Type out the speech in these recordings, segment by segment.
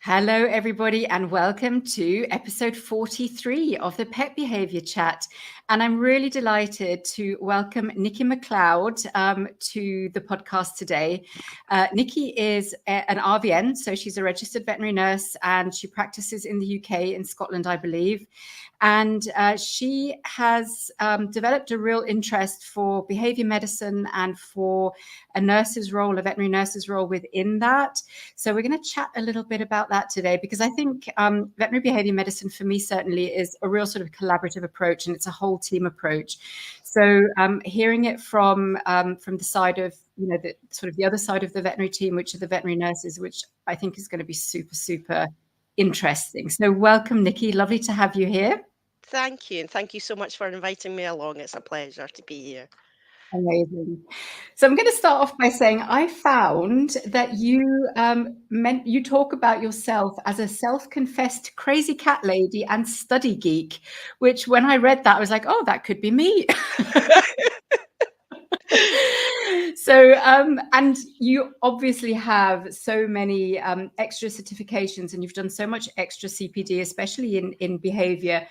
Hello, everybody, and welcome to episode 43 of the Pet Behaviour Chat. And I'm really delighted to welcome Nikki McLeod to the podcast today. Nikki is an RVN, so she's a registered veterinary nurse, and she practices in the UK, in Scotland, I believe. And she has developed a real interest for behaviour medicine and for a nurse's role, a veterinary nurse's role within that. So we're going to chat a little bit about that today, because I think veterinary behaviour medicine for me certainly is a real sort of collaborative approach, and it's a whole team approach. So hearing it from the side of, you know, the sort of the other side of the veterinary team, which are the veterinary nurses, which I think is going to be super, super interesting. So welcome, Nikki. Lovely to have you here. Thank you. And thank you so much for inviting me along. It's a pleasure to be here. Amazing. So I'm going to start off by saying I found that you talk about yourself as a self-confessed crazy cat lady and study geek, which when I read that, I was like, oh, that could be me. So, and you obviously have so many extra certifications, and you've done so much extra CPD, especially in behavior.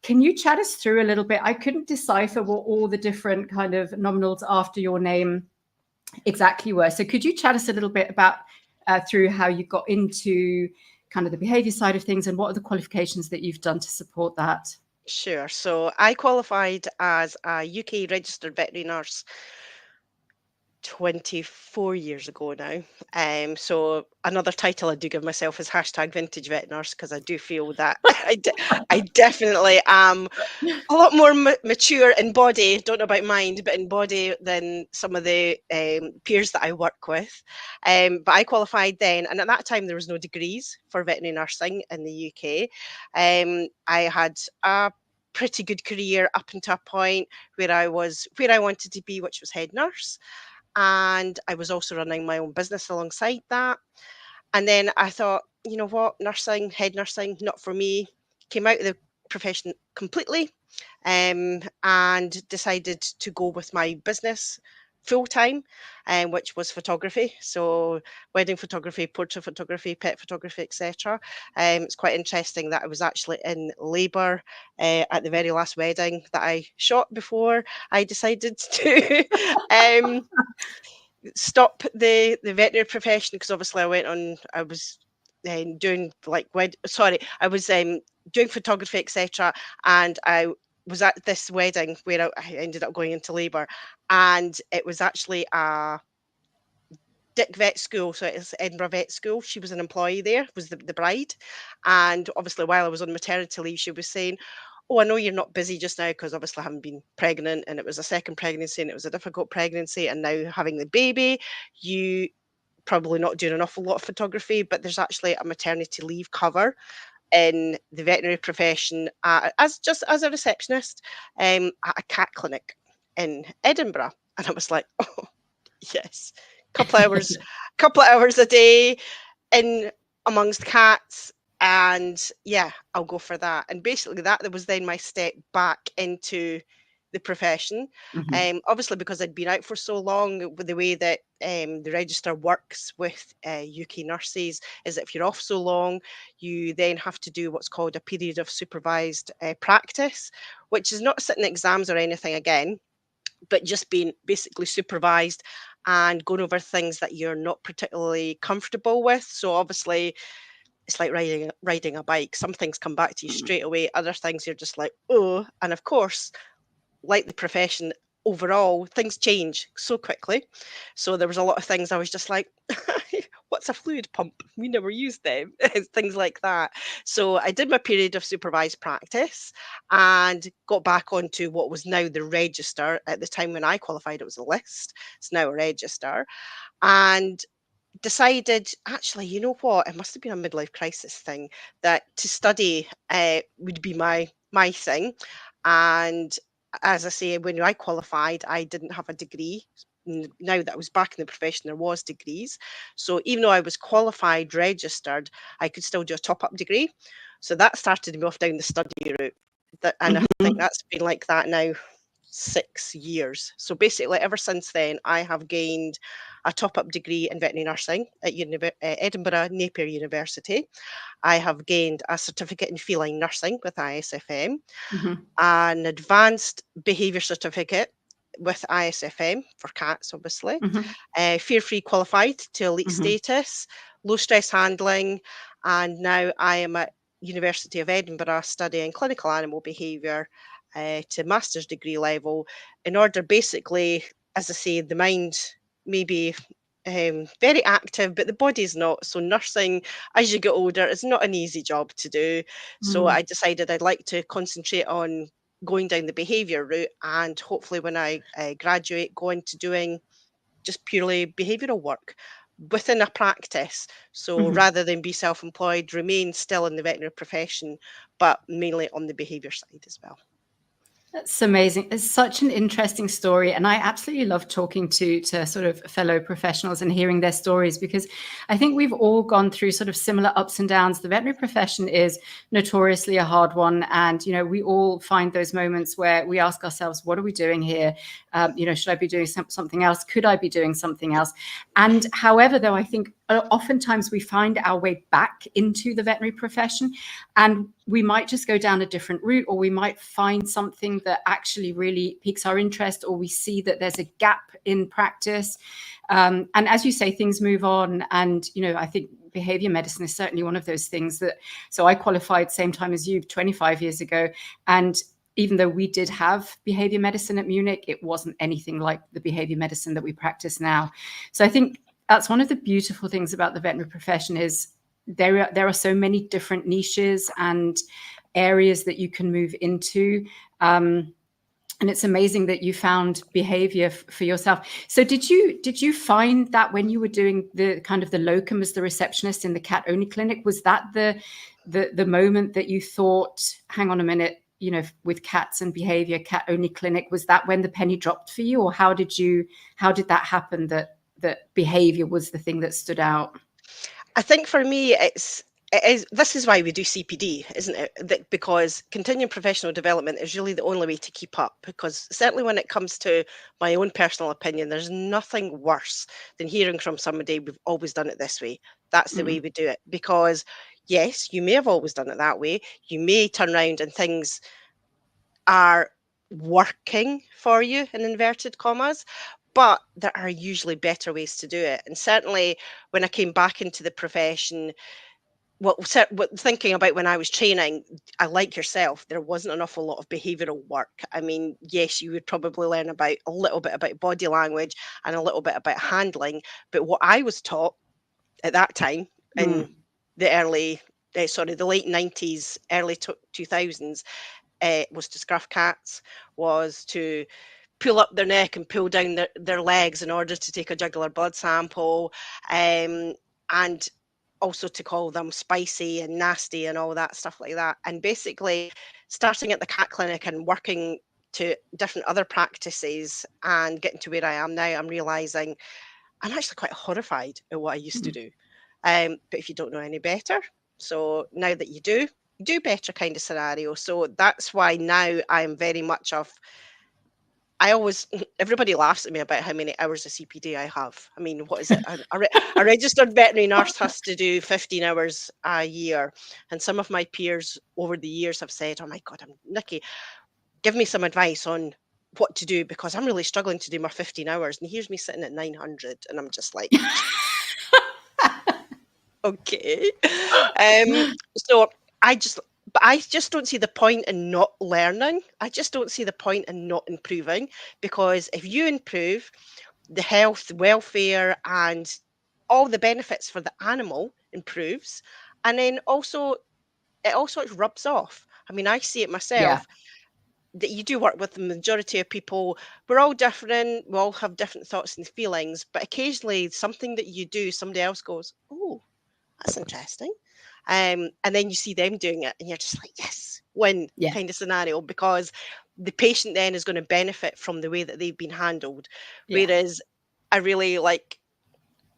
Can you chat us through a little bit? I couldn't decipher what all the different kind of nominals after your name exactly were. So could you chat us a little bit about through how you got into kind of the behavior side of things, and what are the qualifications that you've done to support that? Sure. So I qualified as a UK registered veterinary nurse 24 years ago now. So another title I do give myself is #vintage vet nurse, because I do feel that I definitely am a lot more mature in body, don't know about mind, but in body than some of the peers that I work with. But I qualified then, and at that time there was no degrees for veterinary nursing in the UK. I had a pretty good career up until a point where I was where I wanted to be, which was head nurse. And I was also running my own business alongside that. And then I thought, you know what, nursing, head nursing, not for me. Came out of the profession completely, and decided to go with my business full time, which was photography. So wedding photography, portrait photography, pet photography, etc. It's quite interesting that I was actually in labour at the very last wedding that I shot before I decided to stop the veterinary profession, because obviously I was doing doing photography, etc. And I was at this wedding where I ended up going into labour, and it was actually a Dick Vet School, so it's Edinburgh Vet School. She was an employee there, was the bride. And obviously while I was on maternity leave, she was saying, oh, I know you're not busy just now, because obviously I haven't been pregnant, and it was a second pregnancy, and it was a difficult pregnancy, and now having the baby, you probably not doing an awful lot of photography, but there's actually a maternity leave cover in the veterinary profession as a receptionist at a cat clinic in Edinburgh. And I was like, oh, yes, couple of hours a day in amongst cats, and yeah, I'll go for that. And basically that was then my step back into the profession. Obviously, because I'd been out for so long, with the way that the register works with UK nurses is that if you're off so long, you then have to do what's called a period of supervised practice, which is not sitting exams or anything again, but just being basically supervised and going over things that you're not particularly comfortable with. So obviously it's like riding a bike. Some things come back to you straight away, other things you're just like, oh. And of course, like the profession overall, things change so quickly. So there was a lot of things I was just like, what's a fluid pump? We never used them. Things like that. So I did my period of supervised practice and got back onto what was now the register. At the time when I qualified, it was a list. It's now a register. And decided, actually, you know what, it must have been a midlife crisis thing, that to study would be my thing. And as I say, when I qualified, I didn't have a degree. Now that I was back in the profession, there was degrees. So even though I was qualified, registered, I could still do a top-up degree. So that started me off down the study route. And I think that's been like that now 6 years. So basically, ever since then, I have gained a top-up degree in veterinary nursing at Edinburgh Napier University. I have gained a certificate in feline nursing with ISFM, Mhm. an advanced behaviour certificate with ISFM for cats, obviously, Mhm. fear-free qualified to elite Mhm. status, low stress handling, and now I am at University of Edinburgh studying clinical animal behaviour to master's degree level in order basically, as I say, the mind may be very active, but the body's not. So nursing, as you get older, is not an easy job to do. So Mm. I decided I'd like to concentrate on going down the behaviour route, and hopefully when I graduate, go into doing just purely behavioural work within a practice. So Mhm. rather than be self-employed, remain still in the veterinary profession, but mainly on the behaviour side as well. That's amazing. It's such an interesting story. And I absolutely love talking to sort of fellow professionals and hearing their stories, because I think we've all gone through sort of similar ups and downs. The veterinary profession is notoriously a hard one. And, you know, we all find those moments where we ask ourselves, what are we doing here? You know, should I be doing something else? Could I be doing something else? And however, though, I think oftentimes we find our way back into the veterinary profession, and we might just go down a different route, or we might find something that actually really piques our interest, or we see that there's a gap in practice. And as you say, things move on. And, you know, I think behavior medicine is certainly one of those things that, so I qualified same time as you, 25 years ago. And even though we did have behavior medicine at Munich, it wasn't anything like the behavior medicine that we practice now. So I think that's one of the beautiful things about the veterinary profession is there are so many different niches and areas that you can move into. And it's amazing that you found behavior for yourself. So did you find that when you were doing the kind of the locum as the receptionist in the cat only clinic, was that the moment that you thought, hang on a minute, you know, with cats and behavior, cat only clinic, was that when the penny dropped for you? Or how did that happen, that behavior was the thing that stood out? I think for me, this is why we do CPD, isn't it? Because continuing professional development is really the only way to keep up. Because certainly when it comes to my own personal opinion, there's nothing worse than hearing from somebody, we've always done it this way. That's the way we do it. Because yes, you may have always done it that way. You may turn around and things are working for you in inverted commas, but there are usually better ways to do it. And certainly when I came back into the profession, thinking about when I was training, I like yourself, there wasn't an awful lot of behavioural work. I mean, yes, you would probably learn about a little bit about body language and a little bit about handling, but what I was taught at that time in Mm. the late 90s, early 2000s, was to scruff cats, was to pull up their neck and pull down their legs in order to take a jugular blood sample, and also to call them spicy and nasty and all that stuff like that. And basically, starting at the cat clinic and working to different other practices and getting to where I am now, I'm realizing I'm actually quite horrified at what I used to Mm. do. But if you don't know any better, so now that you do better kind of scenario. So that's why now I'm very much of, I always, everybody laughs at me about how many hours of CPD I have. I mean, what is it? A registered veterinary nurse has to do 15 hours a year. And some of my peers over the years have said, oh my God, Nikki, give me some advice on what to do, because I'm really struggling to do my 15 hours. And here's me sitting at 900 and I'm just like, okay. Um, so I just, but I just don't see the point in not learning. I just don't see the point in not improving, because if you improve, the health, welfare, and all the benefits for the animal improves, and then also it also rubs off. I mean, I see it Yeah. myself that you do work with the majority of people. We're all different. We all have different thoughts and feelings, but occasionally something that you do, somebody else goes, "Oh, that's interesting." And then you see them doing it and you're just like, yes, win Yeah. kind of scenario, because the patient then is going to benefit from the way that they've been handled. Yeah. Whereas I really like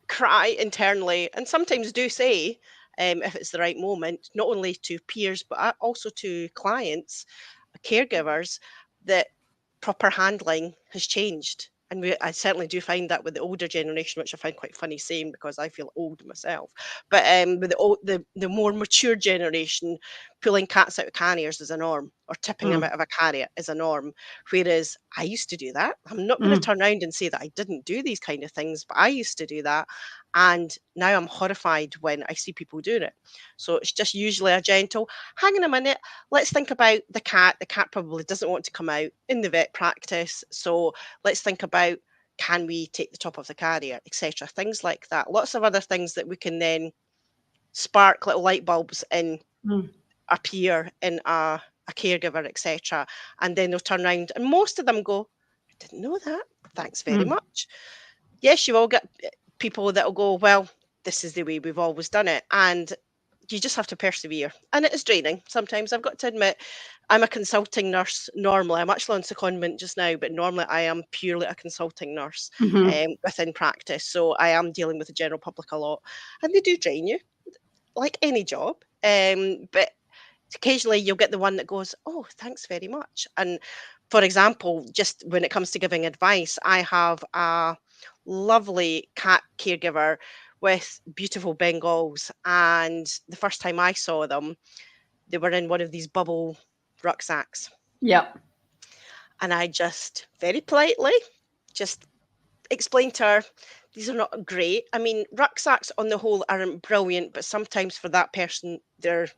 cry internally and sometimes do say, if it's the right moment, not only to peers, but also to clients, caregivers, that proper handling has changed. And I certainly do find that with the older generation, which I find quite funny saying because I feel old myself. But with the more mature generation, pulling cats out of carriers is a norm, or tipping them out of a carrier is a norm. Whereas I used to do that. I'm not going to turn around and say that I didn't do these kind of things, but I used to do that. And now I'm horrified when I see people doing it. So it's just usually a gentle, hang on a minute, let's think about the cat. The cat probably doesn't want to come out in the vet practice. So let's think about, can we take the top of the carrier, etc. Things like that. Lots of other things that we can then spark little light bulbs in a peer, in a caregiver, etc. And then they'll turn around and most of them go, I didn't know that. Thanks very much. Yes, you will get people that will go, well, this is the way we've always done it. And you just have to persevere. And it is draining. Sometimes I've got to admit, I'm a consulting nurse normally. I'm actually on secondment just now, but normally I am purely a consulting nurse within practice. So I am dealing with the general public a lot. And they do drain you, like any job. But occasionally you'll get the one that goes, oh, thanks very much. And for example, just when it comes to giving advice, I have a lovely cat caregiver with beautiful Bengals. And the first time I saw them, they were in one of these bubble rucksacks. Yep. And I just very politely just explained to her, these are not great. I mean, rucksacks on the whole aren't brilliant, but sometimes for that person, they're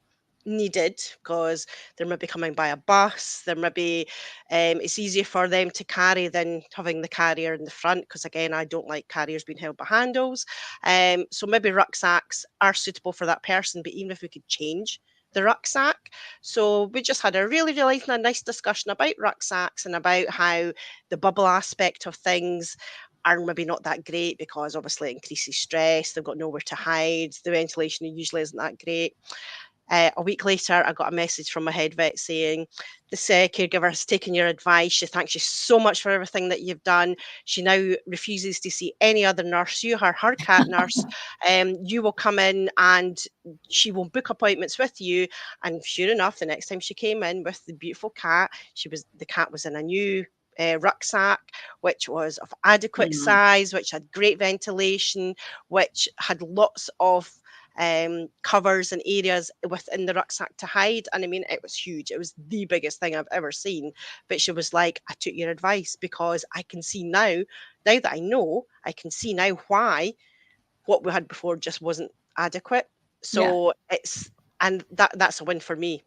needed because they're maybe coming by a bus. They're maybe it's easier for them to carry than having the carrier in the front, because again, I don't like carriers being held by handles. So maybe rucksacks are suitable for that person, but even if we could change the rucksack. So we just had a really, really nice discussion about rucksacks and about how the bubble aspect of things are maybe not that great because obviously it increases stress. They've got nowhere to hide. The ventilation usually isn't that great. A week later, I got a message from my head vet saying, this caregiver has taken your advice. She thanks you so much for everything that you've done. She now refuses to see any other nurse. You are her cat nurse. You will come in and she will book appointments with you. And sure enough, the next time she came in with the beautiful cat, the cat was in a new rucksack, which was of adequate size, which had great ventilation, which had lots of covers and areas within the rucksack to hide. And I mean, it was huge. It was the biggest thing I've ever seen. But she was like, I took your advice because I can see now that I know, I can see now why what we had before just wasn't adequate. So and that's a win for me.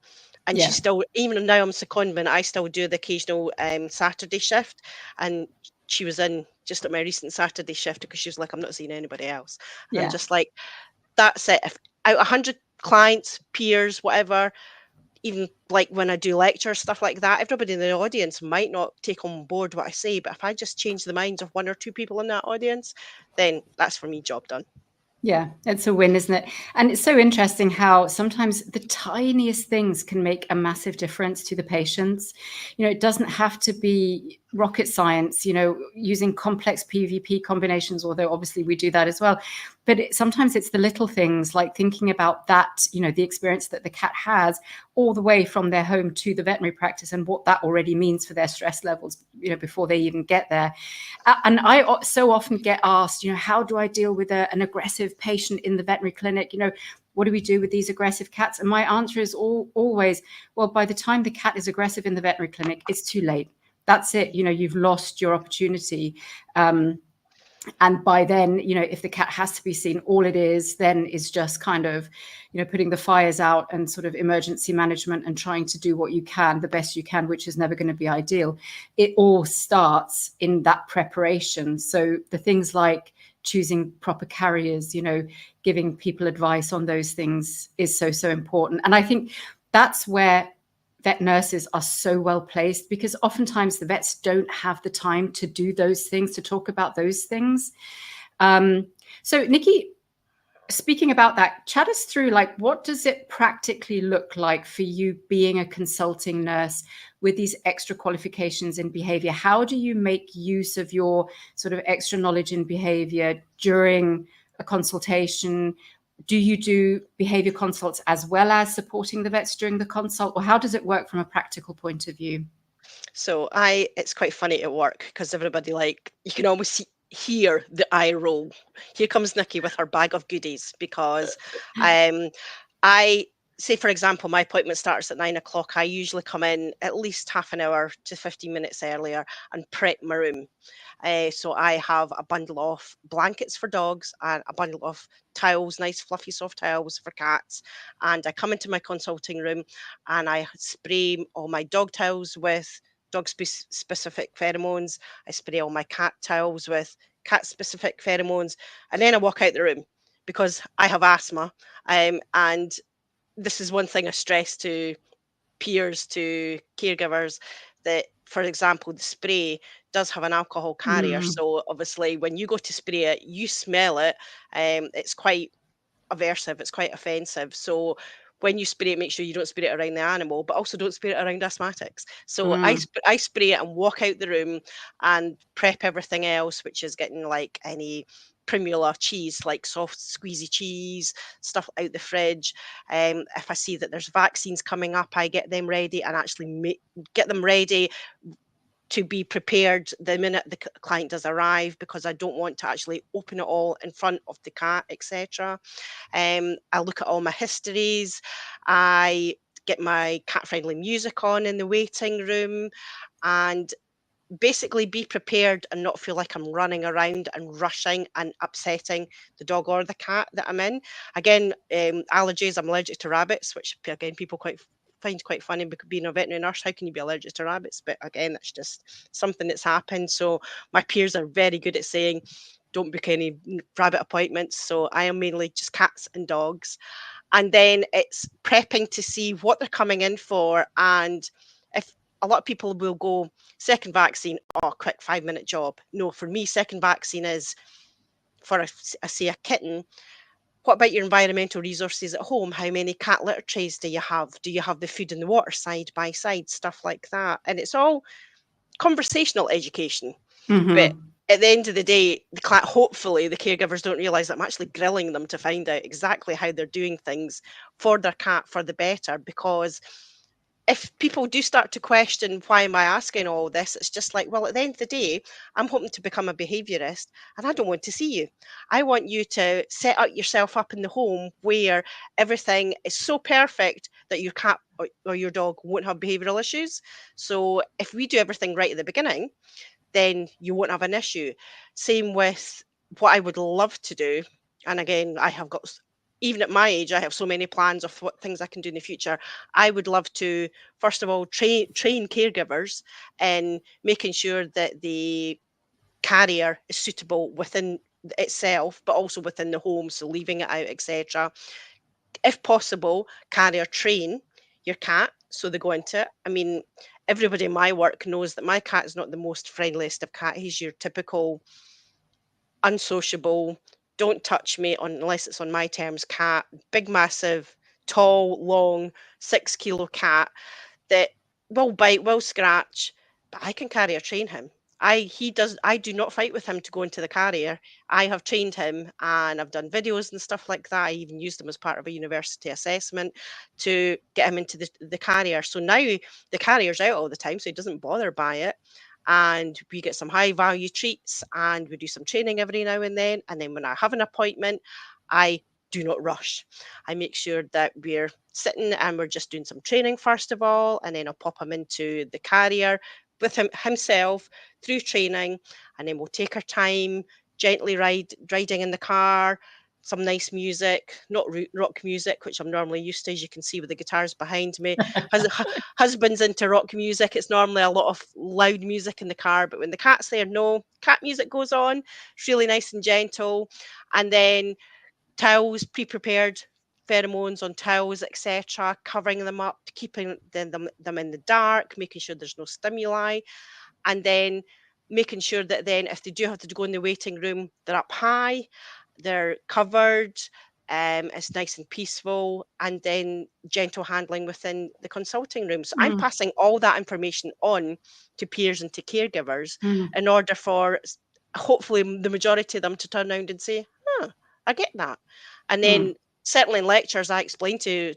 And she still, even now I'm secondment, I still do the occasional Saturday shift. And she was in just at my recent Saturday shift because she was like, I'm not seeing anybody else. And I'm just like, that's it. If out 100 clients, peers, whatever, even like when I do lectures, stuff like that, everybody in the audience might not take on board what I say, but if I just change the minds of one or two people in that audience, then that's for me, job done. Yeah, it's a win, isn't it? And it's so interesting how sometimes the tiniest things can make a massive difference to the patients. You know, it doesn't have to be rocket science, you know, using complex PVP combinations, although obviously we do that as well. But sometimes it's the little things like thinking about that, you know, the experience that the cat has all the way from their home to the veterinary practice and what that already means for their stress levels, you know, before they even get there. And I so often get asked, you know, how do I deal with an aggressive patient in the veterinary clinic? You know, what do we do with these aggressive cats? And my answer is always, well, by the time the cat is aggressive in the veterinary clinic, it's too late. That's it. You know, you've lost your opportunity. And by then, you know, if the cat has to be seen, all it is then is just kind of, you know, putting the fires out and sort of emergency management and trying to do what you can, the best you can, which is never going to be ideal. It all starts in that preparation. So the things like choosing proper carriers, you know, giving people advice on those things is so important. And I think that's where vet nurses are so well placed, because oftentimes the vets don't have the time to do those things, to talk about those things. So Nikki, speaking about that, chat us through, like, what does it practically look like for you being a consulting nurse with these extra qualifications in behavior? How do you make use of your sort of extra knowledge in behavior during a consultation? Do you do behavior consults as well as supporting the vets during the consult, or how does it work from a practical point of view? So it's quite funny at work because everybody, like, you can almost hear the eye roll. Here comes Nikki with her bag of goodies because um, I say, for example, my appointment starts at 9 o'clock. I usually come in at least half an hour to 15 minutes earlier and prep my room. So I have a bundle of blankets for dogs and a bundle of towels, nice fluffy soft towels for cats. And I come into my consulting room and I spray all my dog towels with dog specific pheromones. I spray all my cat towels with cat specific pheromones. And then I walk out the room because I have asthma. And this is one thing I stress to peers, to caregivers, that, for example, the spray does have an alcohol carrier. Mm, So obviously, when you go to spray it, you smell it. It's quite aversive, it's quite offensive. So when you spray it, make sure you don't spray it around the animal, but also don't spray it around asthmatics. So mm, I spray it and walk out the room and prep everything else, which is getting like any primula cheese, like soft squeezy cheese, stuff out the fridge. If I see that there's vaccines coming up, I get them ready and actually get them ready to be prepared the minute the client does arrive, because I don't want to actually open it all in front of the cat, etc. I look at all my histories. I get my cat friendly music on in the waiting room, and basically be prepared and not feel like I'm running around and rushing and upsetting the dog or the cat that I'm in. Again, allergies, I'm allergic to rabbits, which again people quite find quite funny, because being a veterinary nurse, how can you be allergic to rabbits? But again, that's just something that's happened. So my peers are very good at saying don't book any rabbit appointments. So I am mainly just cats and dogs. And then it's prepping to see what they're coming in for. And if a lot of people will go, second vaccine, oh, quick 5-minute job. No, for me, second vaccine is for say a kitten. What about your environmental resources at home? How many cat litter trays do you have? Do you have the food and the water side by side? Stuff like that. And it's all conversational education. But mhm, at the end of the day, hopefully the caregivers don't realise that I'm actually grilling them to find out exactly how they're doing things for their cat for the better. Because if people do start to question, why am I asking all this? It's just like, well, at the end of the day, I'm hoping to become a behaviourist and I don't want to see you. I want you to set up yourself up in the home where everything is so perfect that your cat or your dog won't have behavioural issues. So if we do everything right at the beginning, then you won't have an issue. Same with what I would love to do. And again, I have got, even at my age, I have so many plans of what things I can do in the future. I would love to, first of all, train caregivers in making sure that the carrier is suitable within itself, but also within the home, so leaving it out, etc. If possible, carrier train your cat so they go into it. I mean, everybody in my work knows that my cat is not the most friendliest of cat. He's your typical unsociable, don't touch me unless it's on my terms cat, big, massive, tall, long, 6 kilo cat that will bite, will scratch, but I can carrier train him. I do not fight with him to go into the carrier. I have trained him and I've done videos and stuff like that. I even used him as part of a university assessment to get him into the carrier. So now the carrier's out all the time, so he doesn't bother by it. And we get some high value treats and we do some training every now and then. And then when I have an appointment, I do not rush. I make sure that we're sitting and we're just doing some training first of all, and then I'll pop him into the carrier with himself through training, and then we'll take our time, gently riding in the car, some nice music, not rock music, which I'm normally used to, as you can see with the guitars behind me. Husband's into rock music. It's normally a lot of loud music in the car, but when the cat's there, no, cat music goes on. It's really nice and gentle. And then towels pre-prepared, pheromones on towels, etc., covering them up, keeping them in the dark, making sure there's no stimuli, and then making sure that then if they do have to go in the waiting room, they're up high, they're covered, it's nice and peaceful, and then gentle handling within the consulting room. So I'm mm, passing all that information on to peers and to caregivers mm, in order for hopefully the majority of them to turn around and say, I get that. And mm, then certainly in lectures, I explain to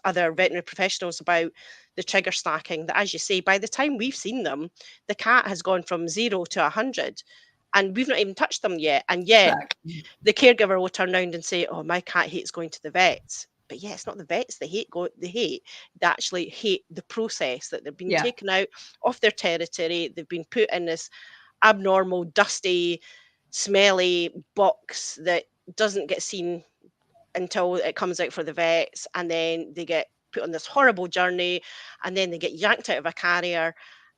other veterinary professionals about the trigger stacking, that, as you say, by the time we've seen them, the cat has gone from 0 to 100, and we've not even touched them yet. And yet Exactly. the caregiver will turn around and say, oh, my cat hates going to the vets. But yeah, it's not the vets they hate. They actually hate the process, that they've been Yeah. taken out of their territory. They've been put in this abnormal, dusty, smelly box that doesn't get seen until it comes out for the vets, and then they get put on this horrible journey, and then they get yanked out of a carrier.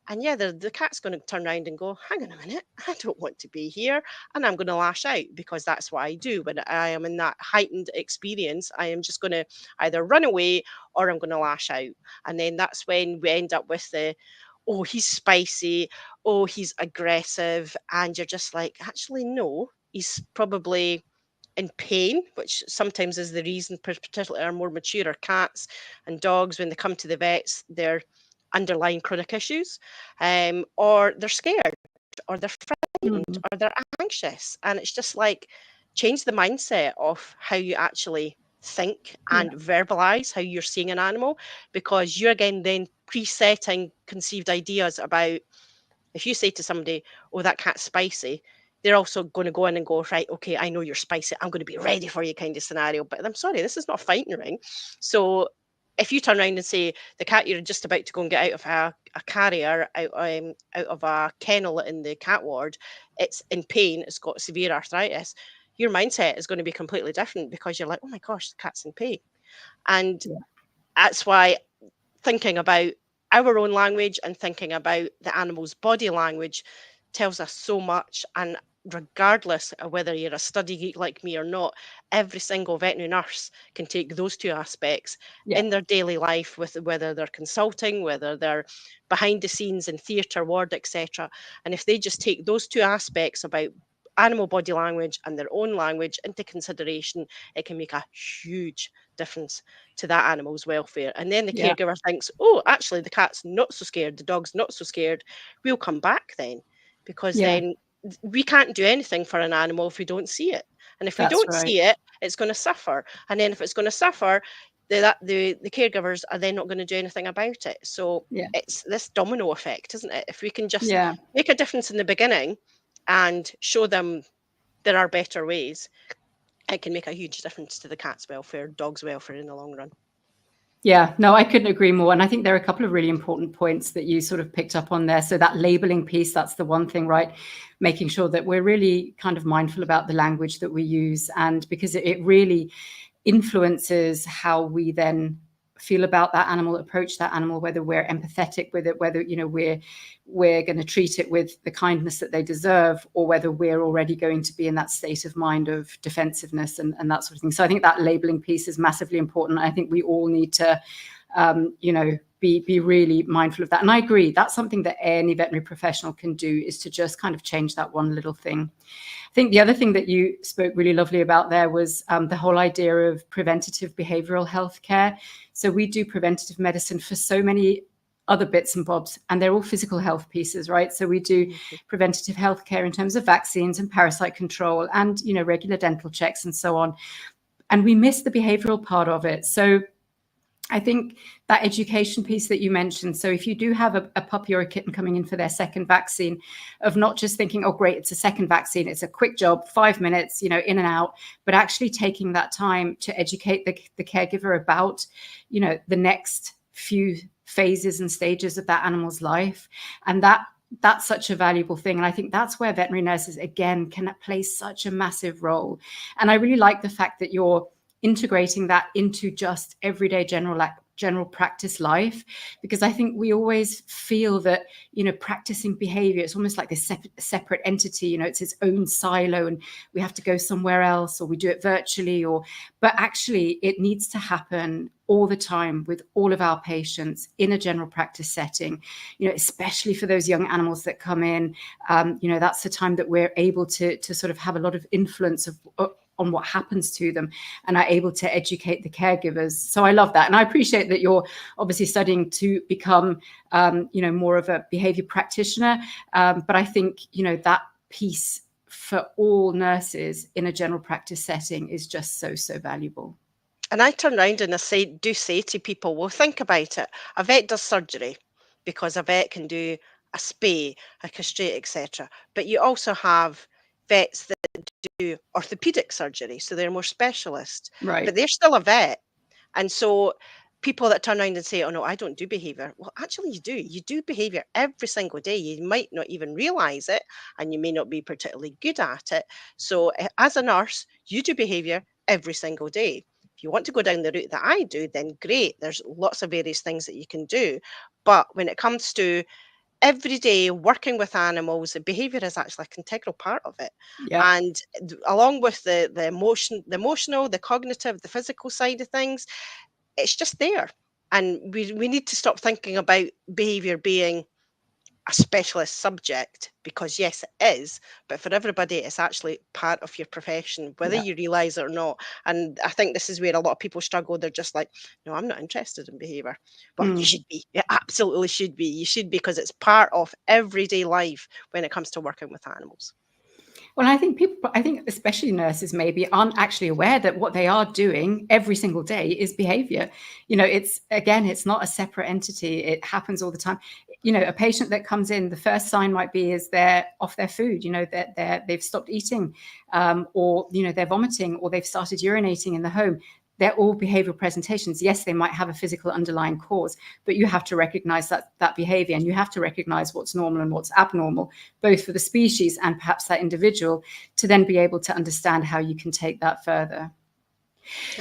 And yeah, the cat's going to turn around and go, hang on a minute, I don't want to be here. And I'm going to lash out, because that's what I do when I am in that heightened experience. I am just going to either run away or I'm going to lash out. And then that's when we end up with the, oh, he's spicy, oh, he's aggressive. And you're just like, actually, no, he's probably in pain, which sometimes is the reason, particularly our more mature cats and dogs, when they come to the vets, they're underlying chronic issues, or they're scared, or they're frightened, or they're anxious. And it's just like, change the mindset of how you actually think and verbalize how you're seeing an animal, because you're again then presetting conceived ideas about, if you say to somebody, oh, that cat's spicy, they're also going to go in and go, right, okay, I know you're spicy, I'm going to be ready for you, kind of scenario. But I'm sorry, this is not a fighting ring. So if you turn around and say the cat you're just about to go and get out of a carrier, out of a kennel in the cat ward, it's in pain, it's got severe arthritis, your mindset is going to be completely different, because you're like, oh my gosh, the cat's in pain. And that's why thinking about our own language and thinking about the animal's body language tells us so much. And regardless of whether you're a study geek like me or not, every single veterinary nurse can take those two aspects in their daily life, with whether they're consulting, whether they're behind the scenes in theatre, ward, etc. And if they just take those two aspects about animal body language and their own language into consideration, it can make a huge difference to that animal's welfare. And then the caregiver thinks, oh, actually the cat's not so scared, the dog's not so scared, we'll come back then, because then we can't do anything for an animal if we don't see it. And if we don't see it, it's going to suffer. And then if it's going to suffer, the caregivers are then not going to do anything about it. So it's this domino effect, isn't it? If we can just make a difference in the beginning and show them there are better ways, it can make a huge difference to the cat's welfare, dog's welfare in the long run. Yeah, no, I couldn't agree more. And I think there are a couple of really important points that you sort of picked up on there. So that labeling piece, that's the one thing, right? Making sure that we're really kind of mindful about the language that we use, and because it really influences how we then feel about that animal, approach that animal, whether we're empathetic with it, whether, you know, we're going to treat it with the kindness that they deserve, or whether we're already going to be in that state of mind of defensiveness and that sort of thing. So I think that labeling piece is massively important. I think we all need to, you know, be really mindful of that. And I agree, that's something that any veterinary professional can do, is to just kind of change that one little thing. I think the other thing that you spoke really lovely about there was the whole idea of preventative behavioral health care. So we do preventative medicine for so many other bits and bobs, and they're all physical health pieces, right? So we do preventative health care in terms of vaccines and parasite control and, you know, regular dental checks and so on. And we miss the behavioral part of it. So I think that education piece that you mentioned, so if you do have a puppy or a kitten coming in for their second vaccine, of not just thinking, oh, great, it's a second vaccine, it's a quick job, 5 minutes, you know, in and out, but actually taking that time to educate the caregiver about, you know, the next few phases and stages of that animal's life. And that's such a valuable thing. And I think that's where veterinary nurses, again, can play such a massive role. And I really like the fact that you're integrating that into just everyday general practice life, because I think we always feel that, you know, practicing behavior, it's almost like this separate entity, you know, it's its own silo and we have to go somewhere else, or we do it virtually, but actually it needs to happen all the time with all of our patients in a general practice setting, you know, especially for those young animals that come in. You know, that's the time that we're able to sort of have a lot of influence on what happens to them, and are able to educate the caregivers. So I love that. And I appreciate that you're obviously studying to become, you know, more of a behavior practitioner. But I think, you know, that piece for all nurses in a general practice setting is just so valuable. And I turn around and do say to people, well, think about it. A vet does surgery because a vet can do a spay, a castrate, etc. But you also have vets that do orthopedic surgery, so they're more specialist, Right. but they're still a vet. And so people that turn around and say, oh no, I don't do behavior. Well, actually you do. You do behavior every single day. You might not even realize it, and you may not be particularly good at it. So as a nurse, you do behavior every single day. If you want to go down the route that I do, then great. There's lots of various things that you can do. But when it comes to every day working with animals, the behavior is actually an integral part of it. Yeah. And along with the emotional, the cognitive, the physical side of things, it's just there. And we need to stop thinking about behavior being a specialist subject, because yes it is, but for everybody it's actually part of your profession, whether Yeah. you realize it or not. And I think this is where a lot of people struggle. They're just like, no, I'm not interested in behavior. Well, you Mm. should be. You absolutely should be. You should, because it's part of everyday life when it comes to working with animals. Well, I think especially nurses maybe aren't actually aware that what they are doing every single day is behavior. It's not a separate entity. It happens all the time. A patient that comes in, the first sign might be is they're off their food, that they've stopped eating, or, they're vomiting, or they've started urinating in the home. They're all behavioral presentations. Yes, they might have a physical underlying cause, but you have to recognize that behavior, and you have to recognize what's normal and what's abnormal, both for the species and perhaps that individual, to then be able to understand how you can take that further.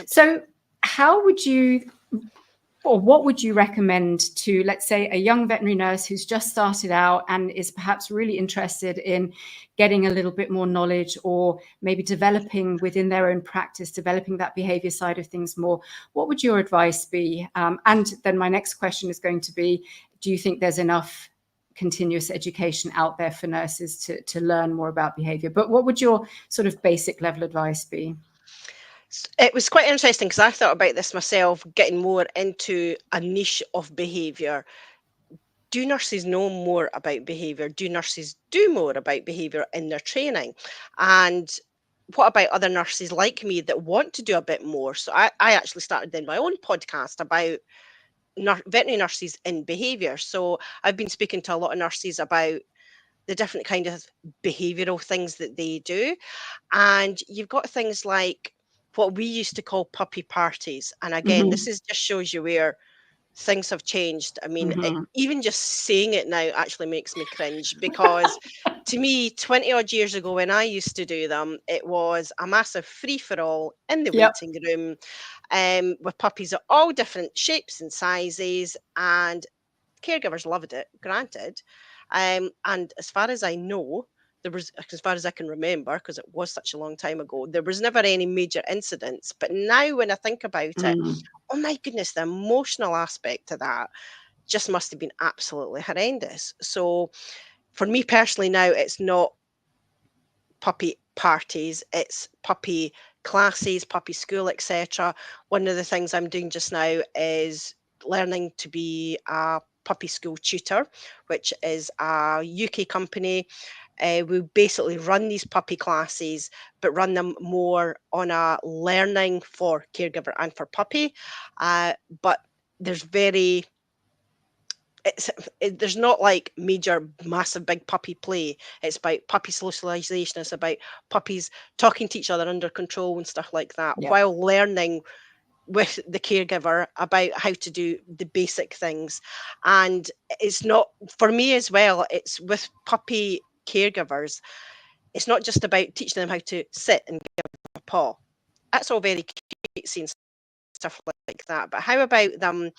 So how would you, or what would you recommend to, let's say, a young veterinary nurse who's just started out and is perhaps really interested in getting a little bit more knowledge, or maybe developing within their own practice, developing that behavior side of things more? What would your advice be? And then my next question is going to be, do you think there's enough continuous education out there for nurses to learn more about behavior? But what would your sort of basic level advice be? It was quite interesting because I thought about this myself, getting more into a niche of behavior. Do nurses know more about behavior? Do nurses do more about behavior in their training? And what about other nurses like me that want to do a bit more? So I actually started then my own podcast about veterinary nurses in behavior. So I've been speaking to a lot of nurses about the different kind of behavioral things that they do. And you've got things like what we used to call puppy parties. And again, Mm-hmm. this is just shows you where things have changed. I mean, Mm-hmm. even just saying it now actually makes me cringe, because to me, 20 odd years ago when I used to do them, it was a massive free for all in the Yep. waiting room, with puppies of all different shapes and sizes, and caregivers loved it, granted. And as far as I know, as far as I can remember, because it was such a long time ago, there was never any major incidents. But now when I think about it, Mm. oh my goodness, the emotional aspect to that just must have been absolutely horrendous. So for me personally now, it's not puppy parties, it's puppy classes, puppy school, etc. One of the things I'm doing just now is learning to be a puppy school tutor, which is a UK company. We basically run these puppy classes, but run them more on a learning for caregiver and for puppy. But there's very there's not like major massive big puppy play. It's about puppy socialization. It's about puppies talking to each other under control and stuff like that, Yep. while learning with the caregiver about how to do the basic things. And it's not, for me as well, it's with puppy caregivers, it's not just about teaching them how to sit and give a paw. That's all very cutesy and stuff like that. But how about them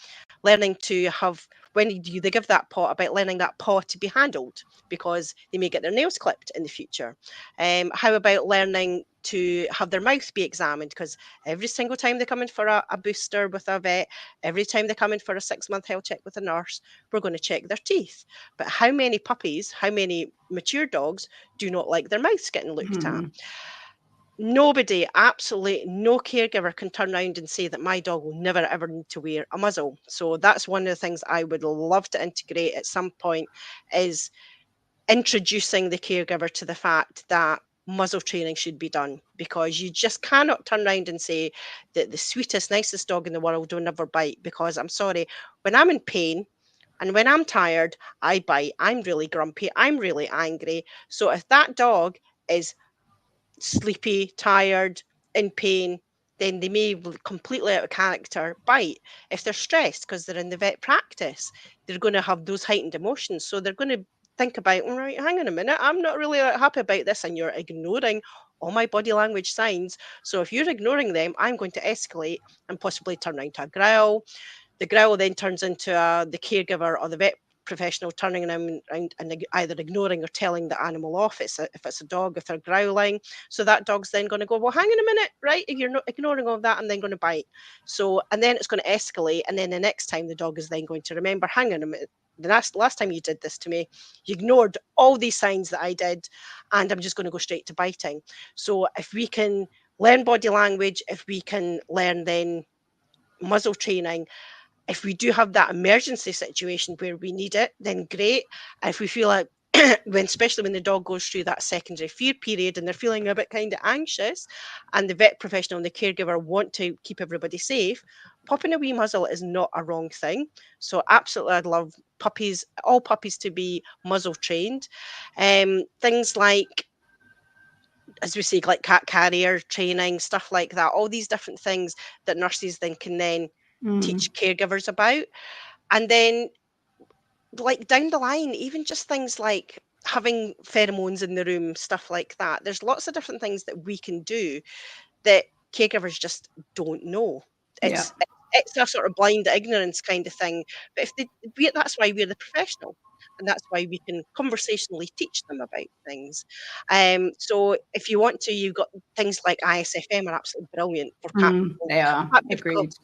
learning to have, when they give that paw, about learning that paw to be handled, because they may get their nails clipped in the future. How about learning to have their mouth be examined, because every single time they come in for a booster with a vet, every time they come in for a 6-month health check with a nurse, we're going to check their teeth. But how many puppies, how many mature dogs do not like their mouths getting looked at? Mm-hmm. Nobody, absolutely no caregiver can turn around and say that my dog will never ever need to wear a muzzle. So that's one of the things I would love to integrate at some point, is introducing the caregiver to the fact that muzzle training should be done, because you just cannot turn around and say that the sweetest, nicest dog in the world will never bite, because I'm sorry, when I'm in pain and when I'm tired, I bite. I'm really grumpy. I'm really angry. So if that dog is sleepy, tired, in pain, then they may completely out of character bite. If they're stressed because they're in the vet practice, they're going to have those heightened emotions. So they're going to think about, "All right, hang on a minute, I'm not really happy about this," and you're ignoring all my body language signs. So if you're ignoring them, I'm going to escalate and possibly turn around to a growl. The growl then turns into the caregiver or the vet professional turning around and either ignoring or telling the animal off. If it's a dog, if they're growling, so that dog's then going to go, "Well, hang on a minute, right? If you're not ignoring all that, I'm then going to bite." So, and then it's going to escalate, and then the next time the dog is then going to remember, "Hang on a minute. The last time you did this to me, you ignored all these signs that I did, and I'm just going to go straight to biting." So, if we can learn body language, if we can learn then muzzle training, if we do have that emergency situation where we need it, then great. If we feel like especially when the dog goes through that secondary fear period and they're feeling a bit kind of anxious, and the vet professional and the caregiver want to keep everybody safe, popping a wee muzzle is not a wrong thing. So absolutely, I'd love all puppies to be muzzle trained. Things like, as we say, like cat carrier training, stuff like that, all these different things that nurses then can then teach caregivers about. And then, like, down the line, even just things like having pheromones in the room, stuff like that. There's lots of different things that we can do that caregivers just don't know. Yeah. It's a sort of blind ignorance kind of thing. But that's why we're the professional, and that's why we can conversationally teach them about things. So if you want to, you've got things like ISFM are absolutely brilliant for cat people. They are. Cat people, Agreed.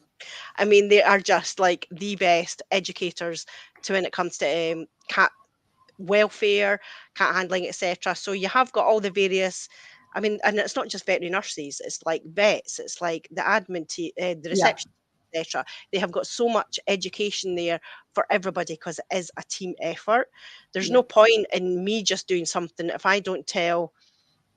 I mean, they are just like the best educators to when it comes to cat welfare, cat handling, etc. So you have got all the various. I mean, and it's not just veterinary nurses. It's like vets. It's like the admin, the Yeah. reception, etc. They have got so much education there for everybody, because it is a team effort. There's Yeah. no point in me just doing something if I don't tell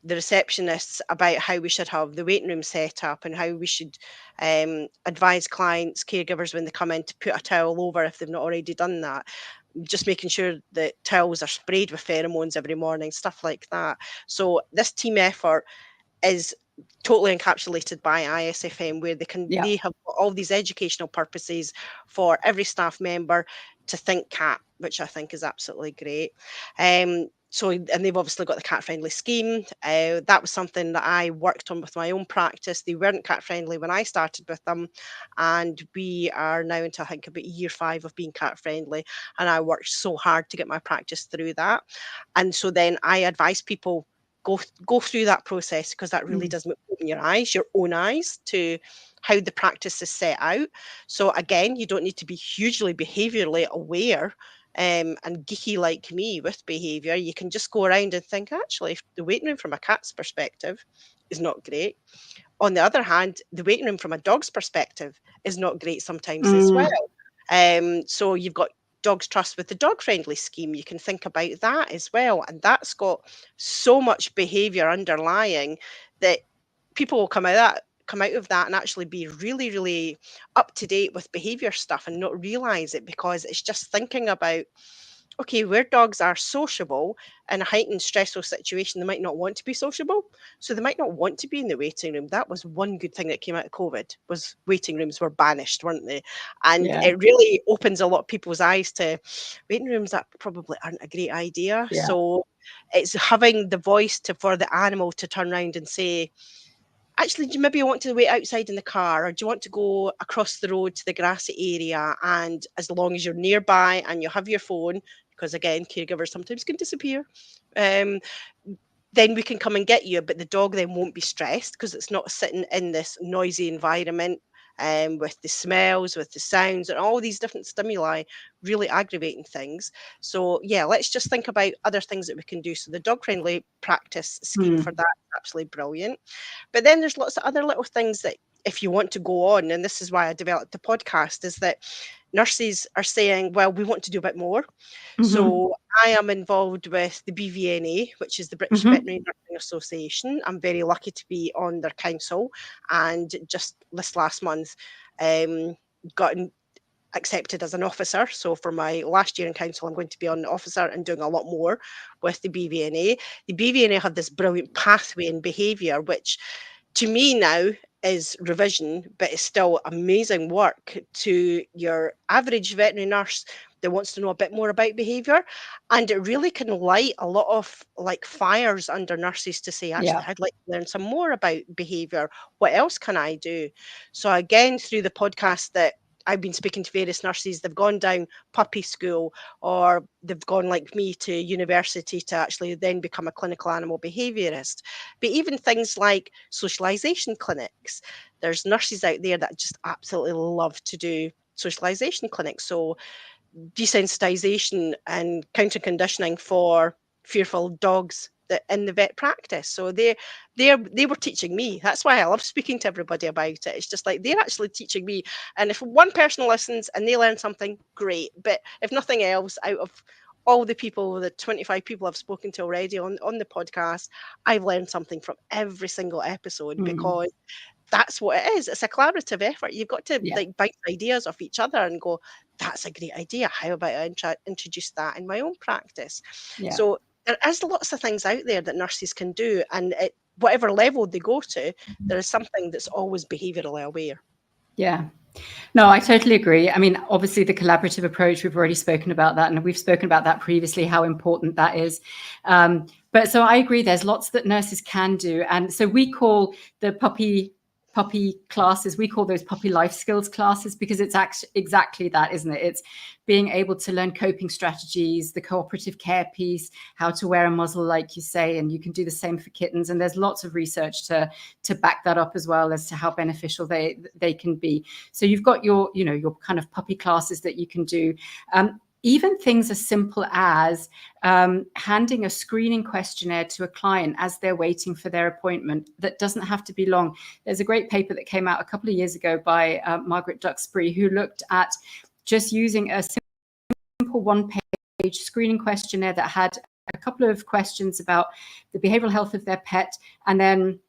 the receptionists about how we should have the waiting room set up and how we should advise clients, caregivers, when they come in, to put a towel over if they've not already done that. Just making sure that towels are sprayed with pheromones every morning, stuff like that. So this team effort is totally encapsulated by ISFM, where Yeah. they have got all these educational purposes for every staff member to think cat, which I think is absolutely great. So, and they've obviously got the cat friendly scheme. That was something that I worked on with my own practice. They weren't cat friendly when I started with them, and we are now into, I think, about year 5 of being cat friendly. And I worked so hard to get my practice through that. And so then I advise people, go through that process, because that really does open your eyes, your own eyes, to how the practice is set out. So again, you don't need to be hugely behaviourally aware and geeky like me with behaviour. You can just go around and think, actually, if the waiting room from a cat's perspective is not great. On the other hand, the waiting room from a dog's perspective is not great sometimes as well. So you've got Dogs Trust with the dog friendly scheme. You can think about that as well. And that's got so much behaviour underlying that people will come out of that and actually be really, really up to date with behaviour stuff and not realise it, because it's just thinking about, okay, where dogs are sociable in a heightened stressful situation, they might not want to be sociable. So they might not want to be in the waiting room. That was one good thing that came out of COVID, was waiting rooms were banished, weren't they? And Yeah. it really opens a lot of people's eyes to waiting rooms that probably aren't a great idea. Yeah. So it's having the voice for the animal to turn around and say, actually, do you maybe want to wait outside in the car, or do you want to go across the road to the grassy area? And as long as you're nearby and you have your phone, because again, caregivers sometimes can disappear, um, then we can come and get you. But the dog then won't be stressed, because it's not sitting in this noisy environment with the smells, with the sounds, and all these different stimuli really aggravating things. So yeah, let's just think about other things that we can do. So the dog friendly practice scheme for that is absolutely brilliant. But then there's lots of other little things that if you want to go on, and this is why I developed the podcast, is that nurses are saying, well, we want to do a bit more. So I am involved with the BVNA, which is the British Veterinary Nursing Association. I'm very lucky to be on their council, and just this last month got accepted as an officer. So for my last year in council, I'm going to be on the officer and doing a lot more with the BVNA. The BVNA have this brilliant pathway in behaviour, which to me now is revision, but it's still amazing work to your average veterinary nurse that wants to know a bit more about behaviour. And it really can light a lot of like fires under nurses to say, actually, I'd like to learn some more about behaviour. What else can I do? So again, through the podcast that I've been speaking to various nurses, they've gone down puppy school, or they've gone like me to university to actually then become a clinical animal behaviourist. But even things like socialisation clinics, there's nurses out there that just absolutely love to do socialisation clinics. So desensitisation and counter conditioning for fearful dogs that in the vet practice. So they were teaching me. That's why I love speaking to everybody about it. It's just like they're actually teaching me. And if one person listens and they learn something, great. But if nothing else, out of all the people, the 25 people I've spoken to already on the podcast, I've learned something from every single episode, because that's what it is. It's a collaborative effort. You've got to like bounce ideas off each other and go, that's a great idea. How about I introduce that in my own practice? So there is lots of things out there that nurses can do, and at whatever level they go to, there is something that's always behavioural aware. Yeah. No, I totally agree. I mean, obviously the collaborative approach, we've already spoken about that, and we've spoken about that previously, how important that is. But so I agree, there's lots that nurses can do. And so we call the puppy classes, we call those puppy life skills classes, because it's actually exactly that, isn't it? It's being able to learn coping strategies, the cooperative care piece, how to wear a muzzle, like you say, and you can do the same for kittens. And there's lots of research to back that up as well, as to how beneficial they can be. So you've got your kind of puppy classes that you can do. Even things as simple as handing a screening questionnaire to a client as they're waiting for their appointment. That doesn't have to be long. There's a great paper that came out a couple of years ago by Margaret Duxbury, who looked at just using a simple one-page screening questionnaire that had a couple of questions about the behavioral health of their pet, and then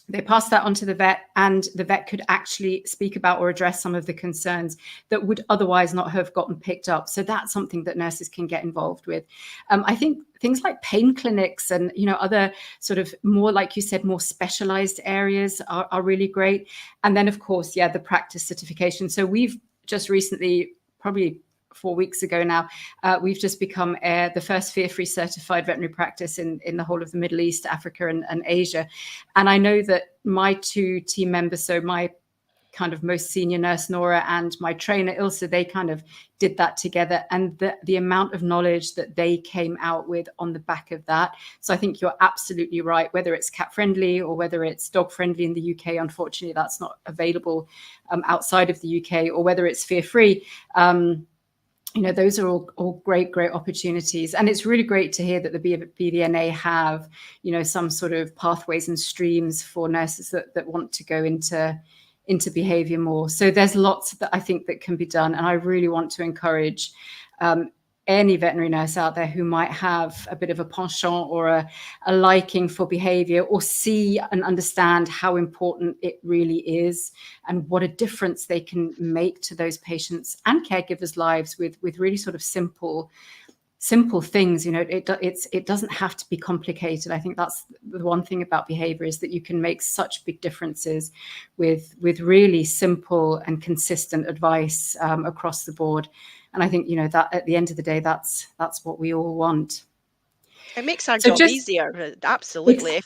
they passed that on to the vet, and the vet could actually speak about or address some of the concerns that would otherwise not have gotten picked up. So that's something that nurses can get involved with. I think things like pain clinics and, other sort of more, like you said, more specialized areas are really great. And then, of course, the practice certification. So we've just recently, probably 4 weeks ago now, we've just become the first fear-free certified veterinary practice in the whole of the Middle East, Africa, and Asia. And I know that my two team members, so my kind of most senior nurse, Nora, and my trainer, Ilse, they kind of did that together. And the amount of knowledge that they came out with on the back of that. So I think you're absolutely right, whether it's cat friendly or whether it's dog friendly in the UK, unfortunately, that's not available outside of the UK, or whether it's fear-free. Those are all great opportunities. And it's really great to hear that the BVNA have, some sort of pathways and streams for nurses that want to go into behavior more. So there's lots that I think that can be done. And I really want to encourage any veterinary nurse out there who might have a bit of a penchant or a liking for behavior, or see and understand how important it really is and what a difference they can make to those patients and caregivers' lives with really sort of simple things. It doesn't have to be complicated. I think that's the one thing about behavior, is that you can make such big differences with really simple and consistent advice across the board. And I think, that at the end of the day, that's what we all want. It makes our job easier. Absolutely.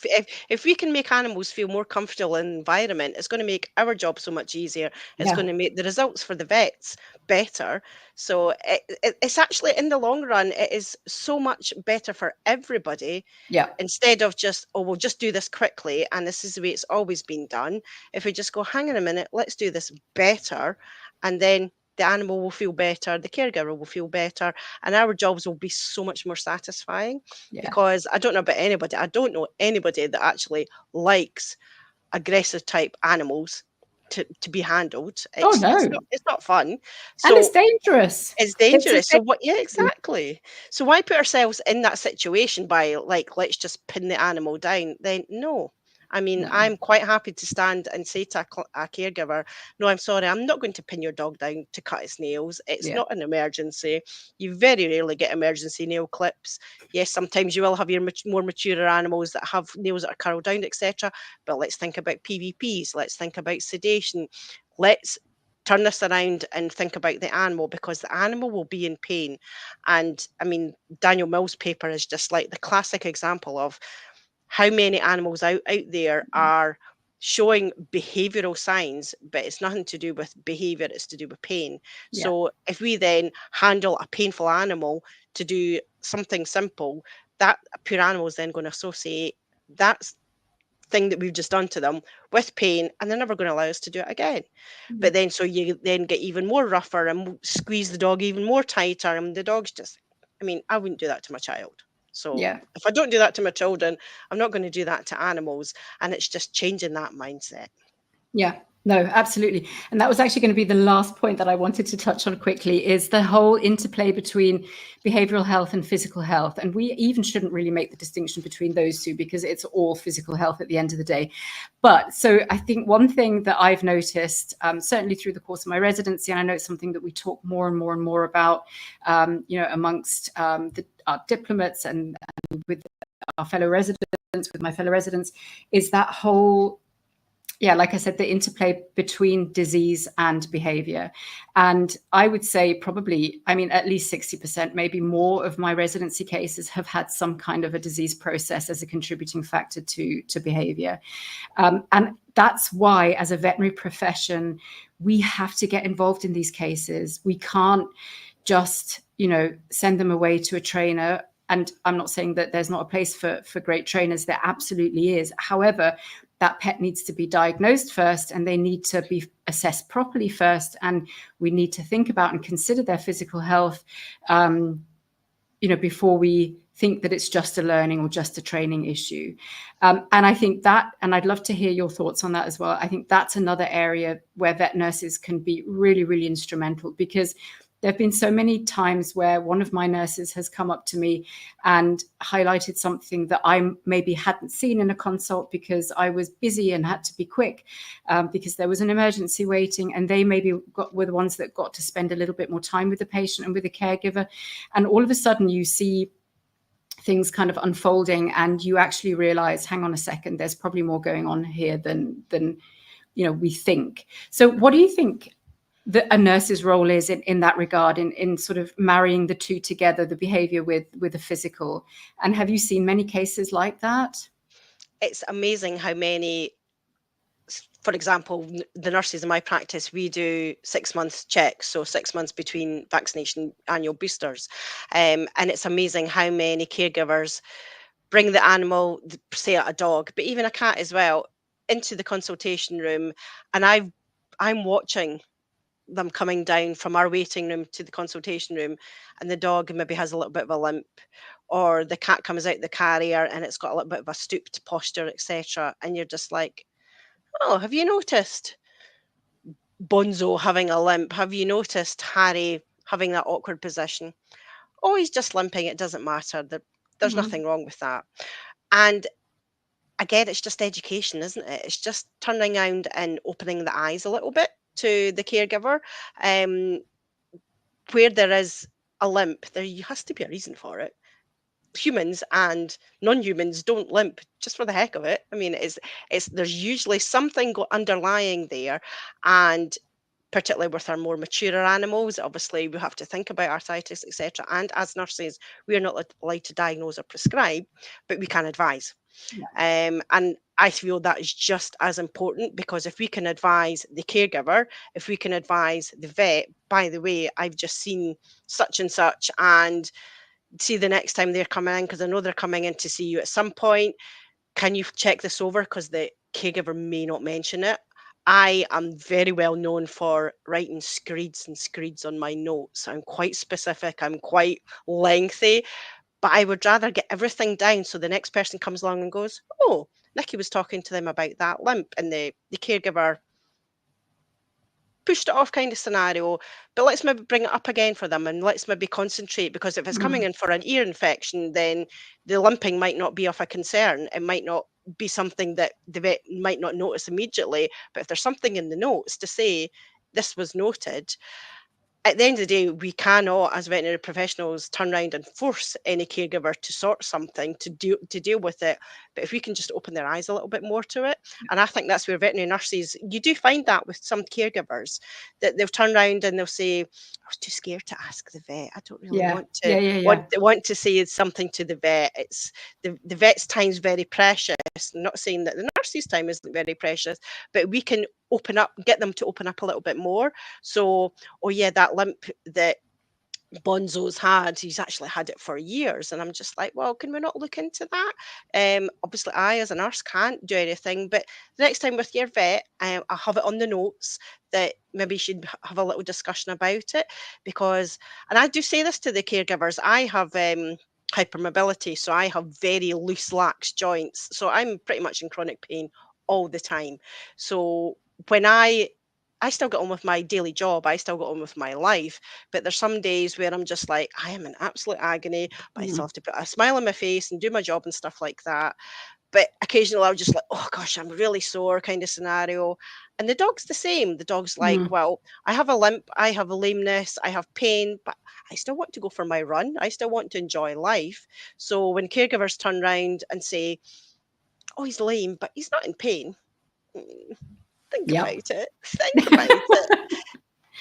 If we can make animals feel more comfortable in the environment, it's going to make our job so much easier. It's going to make the results for the vets better. So it's actually, in the long run, it is so much better for everybody. Yeah. Instead of just, we'll just do this quickly, and this is the way it's always been done. If we just go, hang on a minute, let's do this better, and then the animal will feel better, the caregiver will feel better, and our jobs will be so much more satisfying. Because I don't know about anybody, I don't know anybody that actually likes aggressive type animals to be handled. Oh no. It's not fun. And it's So dangerous. it's It's a dangerous. So what? Yeah, exactly. So why put ourselves in that situation by like, let's just pin the animal down? Then no. I mean, no. I'm quite happy to stand and say to a caregiver, no, I'm sorry, I'm not going to pin your dog down to cut its nails. It's Yeah. not an emergency. You very rarely get emergency nail clips. Yes, sometimes you will have your more mature animals that have nails that are curled down, etc. But let's think about PVPs. Let's think about sedation. Let's turn this around and think about the animal, because the animal will be in pain. And I mean, Daniel Mill's paper is just like the classic example of how many animals out there are showing behavioral signs, but it's nothing to do with behavior, it's to do with pain. Yeah. So if we then handle a painful animal to do something simple, that poor animal is then going to associate that thing that we've just done to them with pain, and they're never going to allow us to do it again. But then so you then get even more rougher and squeeze the dog even more tighter, and the dog's just, I mean, I wouldn't do that to my child. So Yeah. if I don't do that to my children, I'm not going to do that to animals. And it's just changing that mindset. Yeah, no, absolutely. And that was actually going to be the last point that I wanted to touch on quickly, is the whole interplay between behavioral health and physical health. And we even shouldn't really make the distinction between those two, because it's all physical health at the end of the day. But so I think one thing that I've noticed, certainly through the course of my residency, and I know it's something that we talk more and more and more about, amongst our diplomats and with our fellow residents, with my fellow residents, is that whole, like I said, the interplay between disease and behavior. And I would say probably, I mean, at least 60%, maybe more of my residency cases have had some kind of a disease process as a contributing factor to behavior. And that's why, as a veterinary profession, we have to get involved in these cases. We can't just, send them away to a trainer. And I'm not saying that there's not a place for great trainers. There absolutely is. However, that pet needs to be diagnosed first, and they need to be assessed properly first. And we need to think about and consider their physical health, before we think that it's just a learning or just a training issue. And I think that, and I'd love to hear your thoughts on that as well. I think that's another area where vet nurses can be really, really instrumental, because there have been so many times where one of my nurses has come up to me and highlighted something that I maybe hadn't seen in a consult because I was busy and had to be quick, because there was an emergency waiting, and they maybe were the ones that got to spend a little bit more time with the patient and with the caregiver. And all of a sudden you see things kind of unfolding, and you actually realize, hang on a second, there's probably more going on here than we think. So what do you think a nurse's role is in that regard, in sort of marrying the two together, the behavior with the physical? And have you seen many cases like that? It's amazing how many, for example, the nurses in my practice, we do 6 months checks, so 6 months between vaccination annual boosters. And it's amazing how many caregivers bring the animal, say a dog, but even a cat as well, into the consultation room. And I'm watching them coming down from our waiting room to the consultation room, and the dog maybe has a little bit of a limp, or the cat comes out the carrier and it's got a little bit of a stooped posture, etc. And you're just like, oh, have you noticed Bonzo having a limp? Have you noticed Harry having that awkward position? Oh, he's just limping, it doesn't matter. There's nothing wrong with that. And again, it's just education, isn't it? It's just turning around and opening the eyes a little bit to the caregiver. Where there is a limp, there has to be a reason for it. Humans and non-humans don't limp just for the heck of it. I mean, it's there's usually something underlying there, and particularly with our more mature animals, obviously we have to think about arthritis, etc. And as nurses, we are not allowed to diagnose or prescribe, but we can advise. And I feel that is just as important, because if we can advise the caregiver, if we can advise the vet, by the way, I've just seen such and such, and see the next time they're coming in, because I know they're coming in to see you at some point, can you check this over, because the caregiver may not mention it. I am very well known for writing screeds and screeds on my notes. I'm quite specific, I'm quite lengthy, but I would rather get everything down so the next person comes along and goes, oh, Nikki was talking to them about that limp, and the caregiver pushed it off kind of scenario, but let's maybe bring it up again for them, and let's maybe concentrate, because if it's coming in for an ear infection, then the limping might not be of a concern. It might not be something that the vet might not notice immediately, but if there's something in the notes to say this was noted, at the end of the day, we cannot, as veterinary professionals, turn around and force any caregiver to sort something to deal with it. But if we can just open their eyes a little bit more to it, and I think that's where veterinary nurses, you do find that with some caregivers, that they'll turn around and they'll say, "I was too scared to ask the vet. I don't really Yeah. want to Yeah. Yeah. Yeah. want to say something to the vet." It's the vet's time's very precious. I'm not saying that the nurse's time isn't very precious, but we can get them to open up a little bit more. So, oh yeah, that limp that Bonzo's had, he's actually had it for years. And I'm just like, well, can we not look into that? Obviously, I, as a nurse, can't do anything. But the next time with your vet, I'll have it on the notes that maybe you should have a little discussion about it. Because, and I do say this to the caregivers, I have hypermobility, so I have very loose, lax joints. So I'm pretty much in chronic pain all the time. So when I still get on with my daily job, I still get on with my life, but there's some days where I'm just like, I am in absolute agony, but I still have to put a smile on my face and do my job and stuff like that. But occasionally I'll just like, oh gosh, I'm really sore kind of scenario. And the dog's the same. The dog's like, well, I have a limp, I have a lameness, I have pain, but I still want to go for my run. I still want to enjoy life. So when caregivers turn around and say, oh, he's lame, but he's not in pain. Think Yep. about it. Think about it.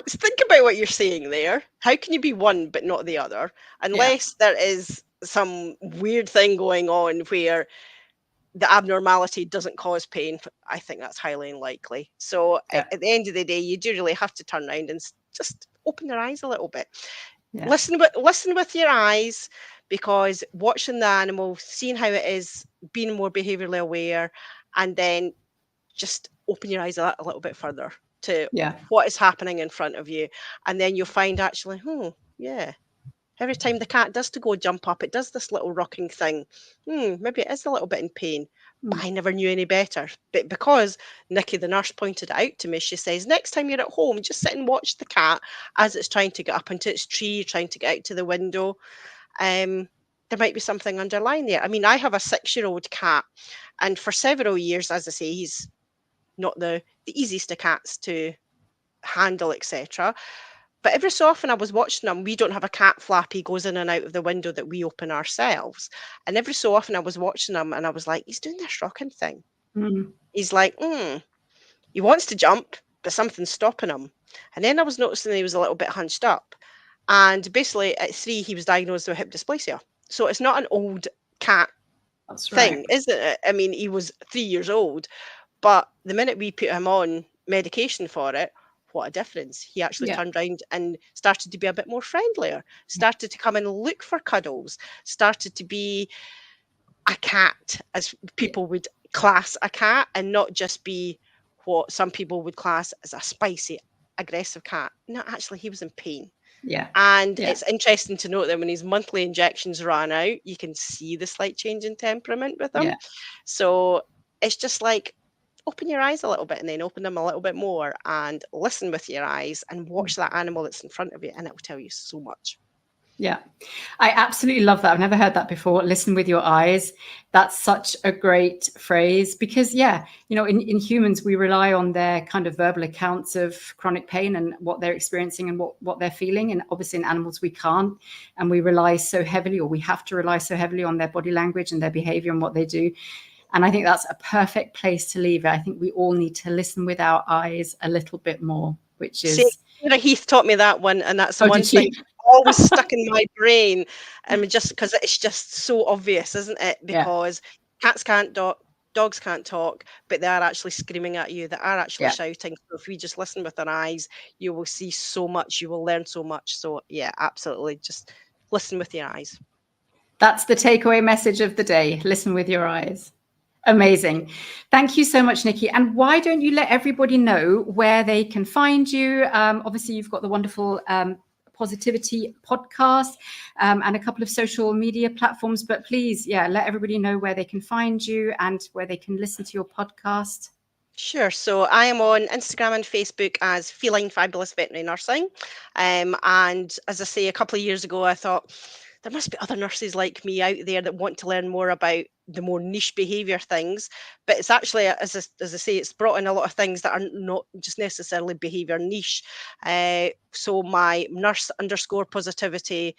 Think about what you're saying there. How can you be one but not the other? Unless there is some weird thing going on where the abnormality doesn't cause pain, I think that's highly unlikely. So Yeah. at the end of the day, you do really have to turn around and just open your eyes a little bit. Yeah. Listen with your eyes, because watching the animal, seeing how it is, being more behaviorally aware, and then just open your eyes a little bit further to what is happening in front of you. And then you'll find actually, yeah, every time the cat does to go jump up, it does this little rocking thing. Maybe it is a little bit in pain, but I never knew any better. But because Nikki, the nurse, pointed it out to me, she says, next time you're at home, just sit and watch the cat as it's trying to get up into its tree, trying to get out to the window. There might be something underlying there. I mean, I have a 6-year-old cat, and for several years, as I say, he's not the easiest of cats to handle, etc. But every so often I was watching him. We don't have a cat flap. He goes in and out of the window that we open ourselves. And every so often I was watching him and I was like, he's doing this rocking thing. He's like, he wants to jump, but something's stopping him. And then I was noticing he was a little bit hunched up. And basically at 3, he was diagnosed with hip dysplasia. So it's not an old cat thing, isn't it? I mean, he was 3 years old. But the minute we put him on medication for it, what a difference. He actually turned around and started to be a bit more friendlier, started to come and look for cuddles, started to be a cat, as people would class a cat, and not just be what some people would class as a spicy, aggressive cat. No, actually, he was in pain. And it's interesting to note that when his monthly injections ran out, you can see the slight change in temperament with him. So it's just like, open your eyes a little bit and then open them a little bit more and listen with your eyes and watch that animal that's in front of you, and it will tell you so much. Yeah, I absolutely love that. I've never heard that before. Listen with your eyes. That's such a great phrase because, in humans, we rely on their kind of verbal accounts of chronic pain and what they're experiencing and what they're feeling. And obviously in animals, we can't. And we rely so heavily, or we have to rely so heavily on their body language and their behavior and what they do. And I think that's a perfect place to leave it. I think we all need to listen with our eyes a little bit more, which is... Heath taught me that one, and that's the one thing always stuck in my brain. And just because it's just so obvious, isn't it? Because cats can't talk, dogs can't talk, but they are actually screaming at you. They are actually shouting. So if we just listen with our eyes, you will see so much. You will learn so much. So yeah, absolutely. Just listen with your eyes. That's the takeaway message of the day. Listen with your eyes. Amazing. Thank you so much, Nikki. And why don't you let everybody know where they can find you? Obviously, you've got the wonderful Positivity podcast and a couple of social media platforms. But please, let everybody know where they can find you and where they can listen to your podcast. Sure. So I am on Instagram and Facebook as Feline Fabulous Veterinary Nursing. And as I say, a couple of years ago, I thought there must be other nurses like me out there that want to learn more about the more niche behaviour things. But it's actually, as I say, it's brought in a lot of things that are not just necessarily behaviour niche. So my nurse_positivity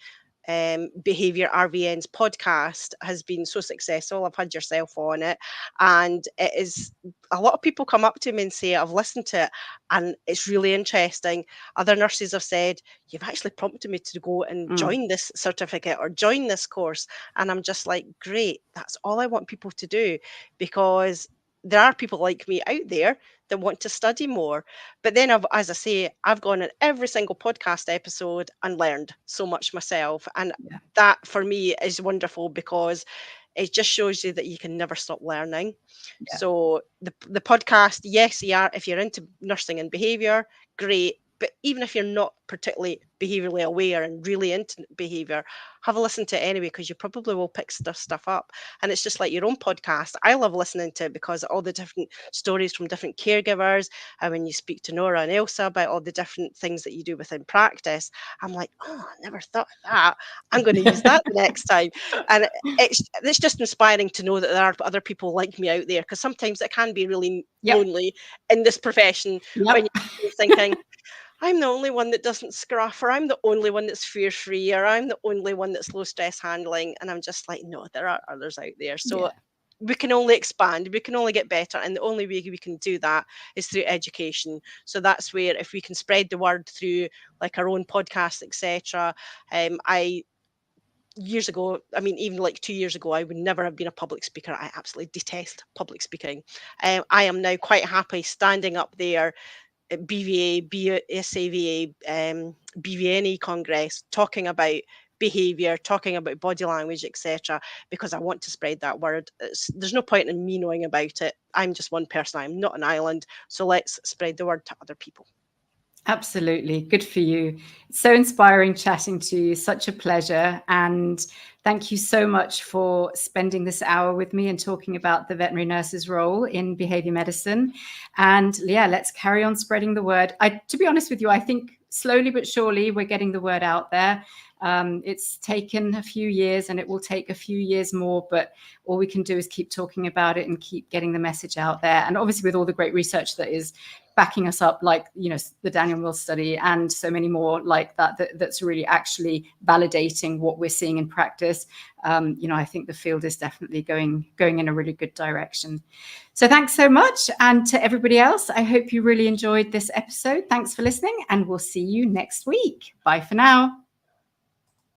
behavior RVN's podcast has been so successful. I've had yourself on it, and it is a lot of people come up to me and say, I've listened to it and it's really interesting. Other nurses have said, you've actually prompted me to go and Mm, join this certificate or join this course. And I'm just like, great, that's all I want people to do, because there are people like me out there that want to study more. But then as I say, I've gone on every single podcast episode and learned so much myself. And yeah, that for me is wonderful, because it just shows you that you can never stop learning. yeah, So the podcast, yes, you are, if you're into nursing and behaviour, great. But even if you're not particularly behaviourally aware and really into behaviour, have a listen to it anyway, because you probably will pick stuff up. And it's just like your own podcast. I love listening to it because all the different stories from different caregivers, and when you speak to Nora and Elsa about all the different things that you do within practice, I'm like, oh, I never thought of that. I'm going to use that the next time. And it's just inspiring to know that there are other people like me out there, because sometimes it can be really yep, lonely in this profession when yep. you're thinking, I'm the only one that doesn't scruff, or I'm the only one that's fear free, or I'm the only one that's low stress handling. And I'm just like, no, there are others out there. So Yeah, we can only expand, we can only get better. And the only way we can do that is through education. So that's where, if we can spread the word through like our own podcast, etc. I years ago, I mean, even like 2 years ago, I would never have been a public speaker. I absolutely detest public speaking. I am now quite happy standing up there at BVA, SAVA, BVNE Congress, talking about behaviour, talking about body language, etc., because I want to spread that word. There's no point in me knowing about it. I'm just one person. I'm not an island. So let's spread the word to other people. absolutely. Good for you. It's so inspiring chatting to you. Such a pleasure. And thank you so much for spending this hour with me and talking about the veterinary nurse's role in behavior medicine. And yeah, let's carry on spreading the word. To be honest with you, I think slowly but surely we're getting the word out there. It's taken a few years and it will take a few years more, but all we can do is keep talking about it and keep getting the message out there. And obviously with all the great research that is backing us up, like, you know, the Daniel Mills study and so many more like that's really actually validating what we're seeing in practice. You know, I think the field is definitely going in a really good direction. So thanks so much. And to everybody else, I hope you really enjoyed this episode. Thanks for listening, and we'll see you next week. Bye for now.